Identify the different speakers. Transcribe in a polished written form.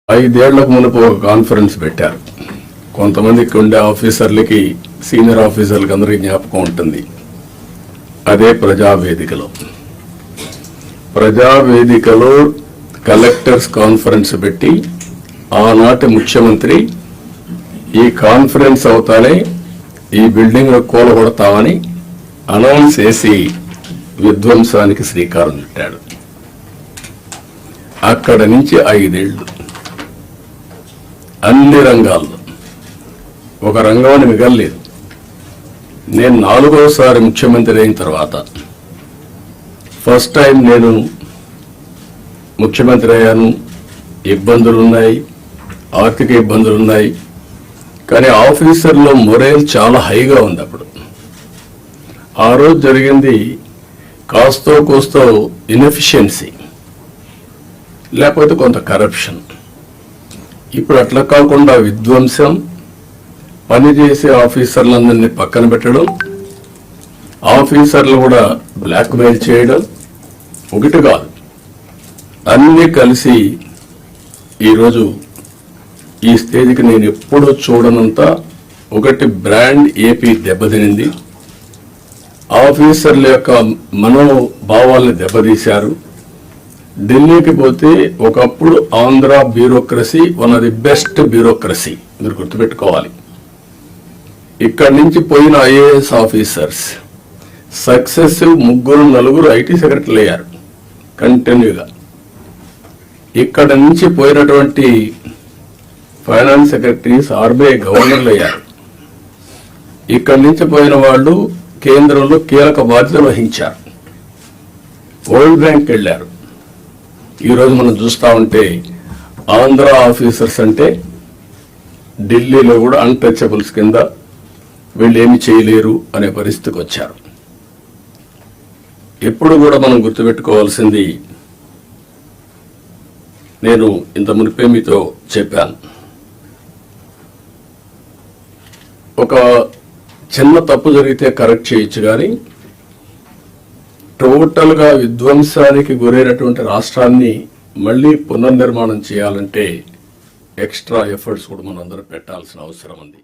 Speaker 1: ఐదేళ్లకు మునుపు ఒక కాన్ఫరెన్స్ పెట్టారు. కొంతమందికి ఉండే ఆఫీసర్లకి, సీనియర్ ఆఫీసర్లకి అందరికీ జ్ఞాపకం ఉంటుంది. అదే ప్రజావేదికలో కలెక్టర్స్ కాన్ఫరెన్స్ పెట్టి ఆనాటి ముఖ్యమంత్రి ఈ కాన్ఫరెన్స్ అవుతానే ఈ బిల్డింగ్ కూలగొడతామని అనౌన్స్ చేసి విధ్వంసానికి శ్రీకారం చుట్టాడు. అక్కడ నుంచి 5 ఏళ్లు అన్ని రంగాల్లో ఒక రంగంని మిగలలేదు. నేను 4వసారి ముఖ్యమంత్రి అయిన తర్వాత ఫస్ట్ టైం నేను ముఖ్యమంత్రి అయ్యాను. ఇబ్బందులున్నాయి, ఆర్థిక ఇబ్బందులున్నాయి, కానీ ఆఫీసర్లో మొరేల్ చాలా హైగా ఉంది. అప్పుడు ఆ రోజు జరిగింది కాస్తో కోస్తో ఇన్ఎఫిషియన్సీ, లేకపోతే కొంత కరప్షన్. ఇప్పుడు అట్లా కాకుండా విధ్వంసం, పనిచేసే ఆఫీసర్లందరినీ పక్కన పెట్టడం, ఆఫీసర్లు కూడా బ్లాక్మెయిల్ చేయడం, ఒకటి కాదు అన్నీ కలిసి ఈరోజు ఈ స్టేజ్కి నేను ఎప్పుడూ చూడనంత ఒకటి బ్రాండ్ ఏపీ దెబ్బతినింది. ఆఫీసర్ల యొక్క మనోభావాల్ని దెబ్బతీశారు. ఢిల్లీకి పోతే ఒకప్పుడు Andhra bureaucracy one of the best bureaucracy, మీరు గుర్తుపెట్టుకోవాలి. ఇక్కడి నుంచి పోయిన ఐఏఎస్ ఆఫీసర్స్ సక్సెసివ్ 3-4 ఐటీ సెక్రటరీలు అయ్యారు కంటిన్యూగా. ఇక్కడ నుంచి పోయినటువంటి ఫైనాన్స్ సెక్రటరీస్ ఆర్బీఐ గవర్నర్లు అయ్యారు. ఇక్కడి నుంచి పోయిన వాళ్ళు కేంద్రంలో కీలక బాధ్యతలు వహించారు. వరల్డ్ బ్యాంక్ వెళ్లారు. ఈరోజు మనం చూస్తూ ఉంటే ఆంధ్ర ఆఫీసర్స్ అంటే ఢిల్లీలో కూడా అన్టచబుల్స్ కింద, వీళ్ళు ఏమి చేయలేరు అనే పరిస్థితికి వచ్చారు. ఎప్పుడు కూడా మనం గుర్తుపెట్టుకోవాల్సింది, నేను ఇంత మునిపే మీతో చెప్పాను, ఒక చిన్న తప్పు జరిగితే కరెక్ట్ చేయొచ్చు, కానీ టోటల్గా విధ్వంసానికి గురైనటువంటి రాష్ట్రాన్ని మళ్ళీ పునర్నిర్మాణం చేయాలంటే ఎక్స్ట్రా ఎఫర్ట్స్ కూడా మనందరూ పెట్టాల్సిన అవసరం ఉంది.